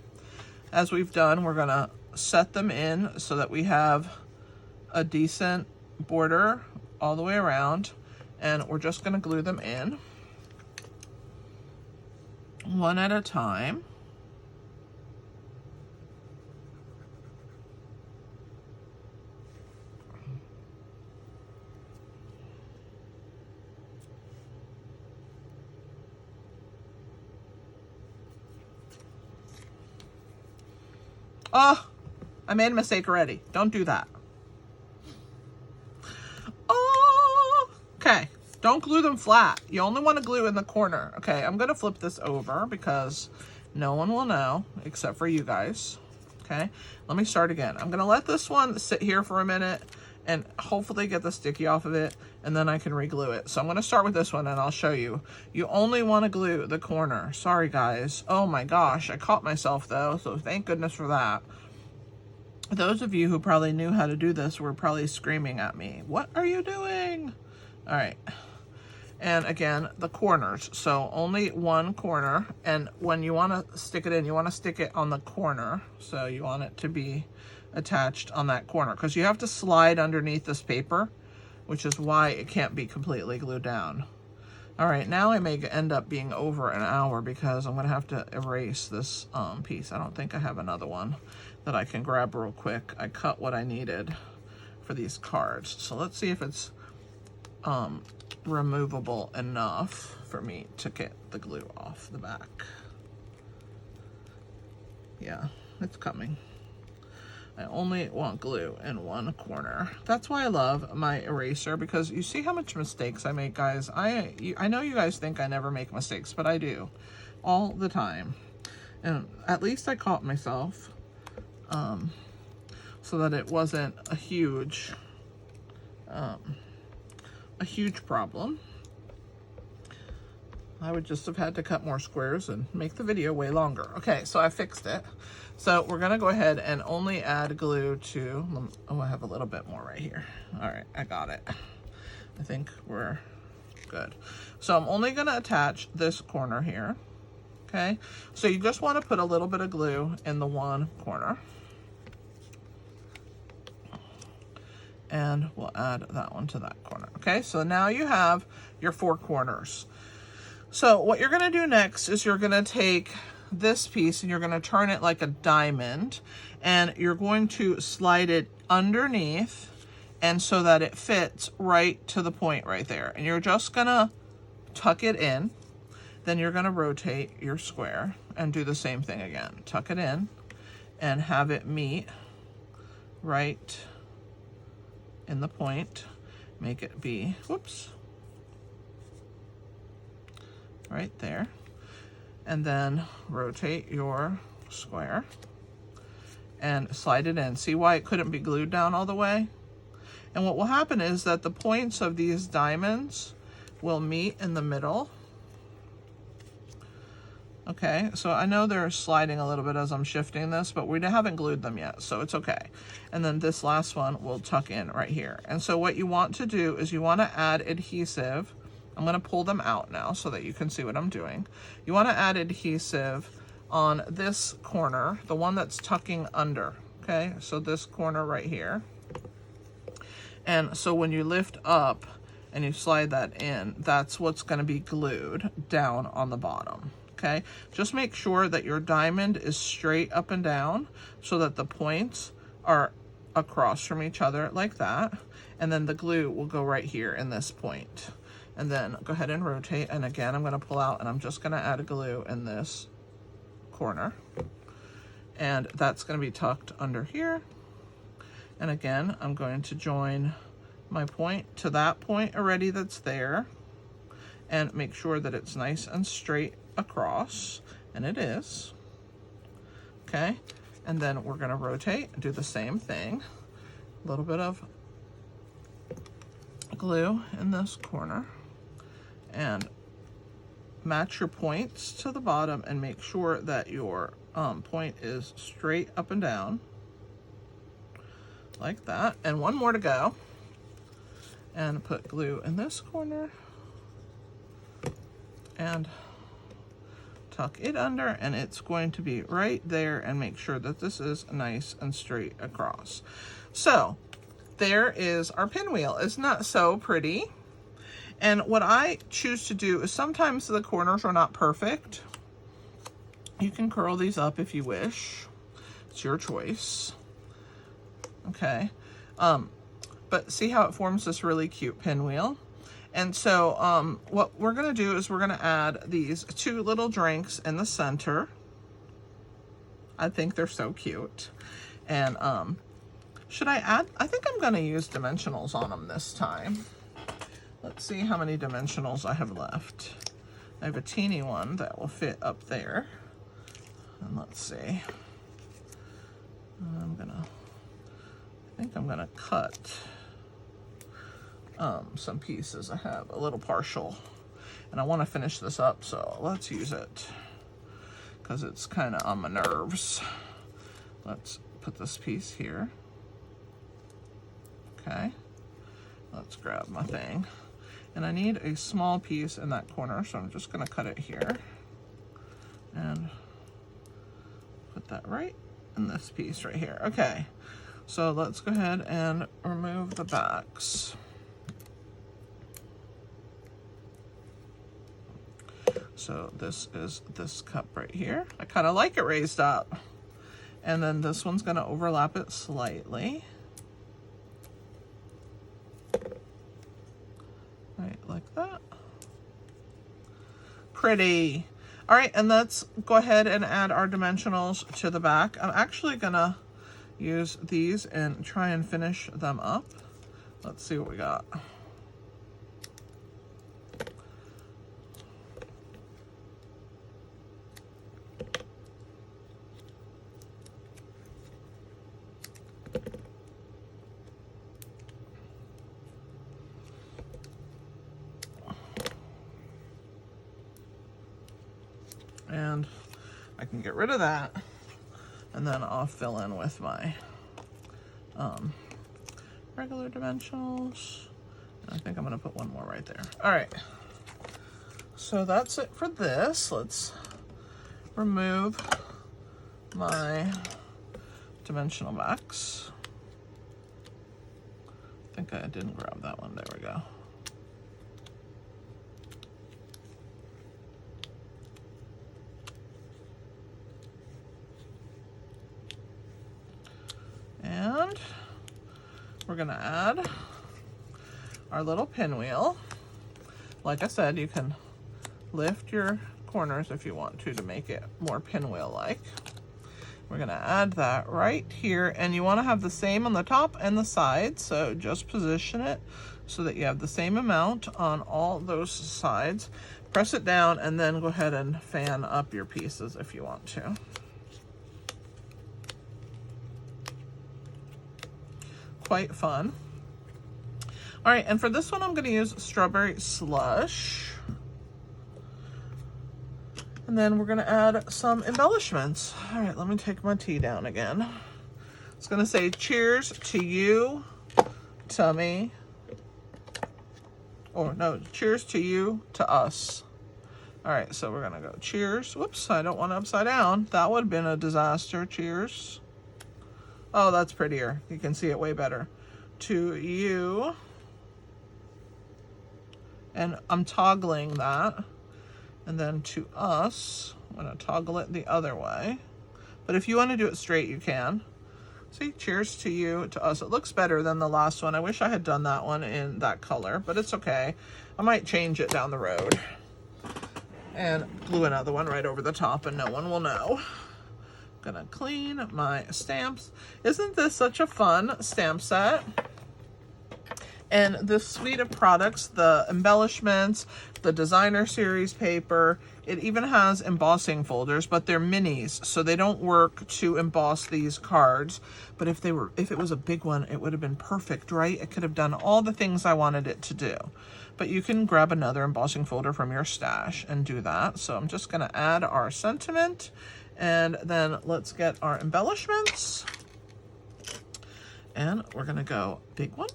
as we've done. We're going to set them in so that we have a decent border all the way around, and we're just going to glue them in one at a time. Oh, I made a mistake already. Don't do that. Oh, okay. Don't glue them flat. You only want to glue in the corner. Okay, I'm going to flip this over because no one will know except for you guys. Okay, let me start again. I'm going to let this one sit here for a minute and hopefully get the sticky off of it, and then I can re-glue it. So I'm going to start with this one and I'll show you. You only want to glue the corner. Sorry guys. Oh my gosh, I caught myself though, so thank goodness for that. Those of you who probably knew how to do this were probably screaming at me. What are you doing? All right. And again, the corners. So only one corner. And when you want to stick it in, you want to stick it on the corner. So you want it to be attached on that corner, because you have to slide underneath this paper, which is why it can't be completely glued down. All right, now I may end up being over an hour because I'm going to have to erase this piece. I don't think I have another one that I can grab real quick. I cut what I needed for these cards. So let's see if it's removable enough for me to get the glue off the back. Yeah, it's coming. I only want glue in one corner. That's why I love my eraser, because you see how much mistakes I make, guys. I know you guys think I never make mistakes, but I do all the time. And at least I caught myself so that it wasn't a huge problem. I would just have had to cut more squares and make the video way longer. Okay, so I fixed it. So we're gonna go ahead and only add glue to, oh, I have a little bit more right here. All right, I got it. I think we're good. So I'm only gonna attach this corner here, okay? So you just wanna put a little bit of glue in the one corner. and we'll add that one to that corner. Okay, so now you have your 4 corners. So what you're gonna do next is you're gonna take this piece and you're gonna turn it like a diamond, and you're going to slide it underneath, and so that it fits right to the point right there. And you're just gonna tuck it in. Then you're gonna rotate your square and do the same thing again. Tuck it in and have it meet right in the point. Make it be, whoops, right there. And then rotate your square and slide it in. See why it couldn't be glued down all the way? And what will happen is that the points of these diamonds will meet in the middle. Okay, so I know they're sliding a little bit as I'm shifting this, but we haven't glued them yet, so it's okay. And then this last one will tuck in right here. And so what you want to do is you want to add adhesive. I'm going to pull them out now so that you can see what I'm doing. You want to add adhesive on this corner, the one that's tucking under. Okay, so this corner right here. And so when you lift up and you slide that in, that's what's going to be glued down on the bottom. Okay, just make sure that your diamond is straight up and down so that the points are across from each other like that. And then the glue will go right here in this point. And then go ahead and rotate. And again, I'm going to pull out and I'm just going to add a glue in this corner. And that's going to be tucked under here. And again, I'm going to join my point to that point already that's there. And make sure that it's nice and straight across, and it is. Okay, and then we're going to rotate and do the same thing. A little bit of glue in this corner and match your points to the bottom and make sure that your point is straight up and down like that. And one more to go, and put glue in this corner and tuck it under, and it's going to be right there, and make sure that this is nice and straight across. So there is our pinwheel. Isn't that so pretty? And what I choose to do is sometimes the corners are not perfect. You can curl these up if you wish. It's your choice. Okay. But see how it forms this really cute pinwheel? And so what we're going to do is we're going to add these 2 little drinks in the center. I think they're so cute. And should I add? I think I'm going to use dimensionals on them this time. Let's see how many dimensionals I have left. I have a teeny one that will fit up there. And let's see. I think I'm going to cut some pieces. I have a little partial and I want to finish this up, so let's use it because it's kind of on my nerves. Let's put this piece here. Okay, let's grab my thing, and I need a small piece in that corner, so I'm just going to cut it here and put that right in this piece right here. Okay, so let's go ahead and remove the backs. So this is this cup right here. I kind of like it raised up. And then this one's going to overlap it slightly. Right, like that. Pretty. All right, and let's go ahead and add our dimensionals to the back. I'm actually going to use these and try and finish them up. Let's see what we got. And I can get rid of that, and then I'll fill in with my regular dimensionals. And I think I'm going to put one more right there. All right, so that's it for this. Let's remove my dimensional backs think I didn't grab that one. There we go. And we're gonna add our little pinwheel. Like I said, you can lift your corners if you want to make it more pinwheel-like. We're gonna add that right here, and you wanna have the same on the top and the sides, so just position it so that you have the same amount on all those sides. Press it down and then go ahead and fan up your pieces if you want to. Quite fun. All right, and for this one, I'm gonna use strawberry slush. And then we're gonna add some embellishments. All right, let me take my tea down again. It's gonna say cheers to you, to me. Or no, cheers to you, to us. All right, so we're gonna go cheers. Whoops, I don't want it upside down. That would have been a disaster. Cheers. Oh, that's prettier. You can see it way better. To you. And I'm toggling that. And then to us, I'm gonna toggle it the other way. But if you wanna do it straight, you can. See, cheers to you, to us. It looks better than the last one. I wish I had done that one in that color, but it's okay. I might change it down the road. And glue another one right over the top and no one will know. Gonna clean my stamps. Isn't this such a fun stamp set? And this suite of products, the embellishments, the designer series paper, it even has embossing folders, but they're minis, so they don't work to emboss these cards. But if it was a big one, it would have been perfect, right? It could have done all the things I wanted it to do. But you can grab another embossing folder from your stash and do that. So I'm just gonna add our sentiment, and then let's get our embellishments. And we're gonna go big one.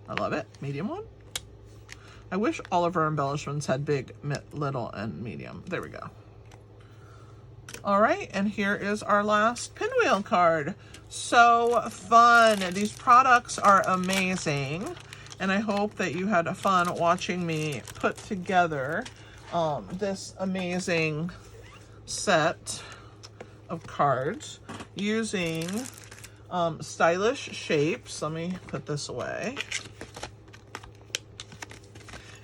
I love it. Medium one. I wish all of our embellishments had big, little, and medium. There we go. All right, and here is our last pinwheel card. So fun. These products are amazing, and I hope that you had fun watching me put together this amazing set of cards using stylish shapes. Let me put this away.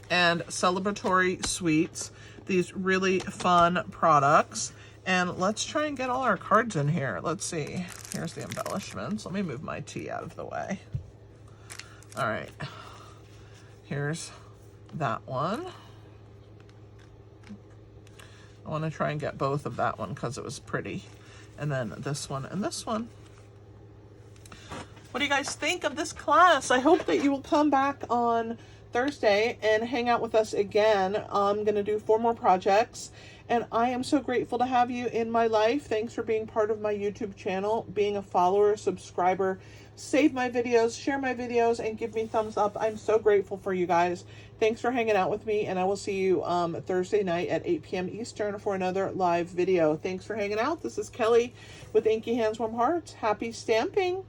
And celebratory sweets, these really fun products. And let's try and get all our cards in here. Let's see. Here's the embellishments. Let me move my tea out of the way. All right. Here's that one. I want to try and get both of that one because it was pretty. And then this one and this one. What do you guys think of this class? I hope that you will come back on Thursday and hang out with us again. I'm going to do 4 more projects, and I am so grateful to have you in my life. Thanks for being part of my YouTube channel, being a follower, subscriber, save my videos, share my videos, and give me thumbs up. I'm so grateful for you guys. Thanks for hanging out with me, and I will see you Thursday night at 8 p.m. Eastern for another live video. Thanks for hanging out. This is Kelly with Inky Hands Warm Hearts. Happy stamping!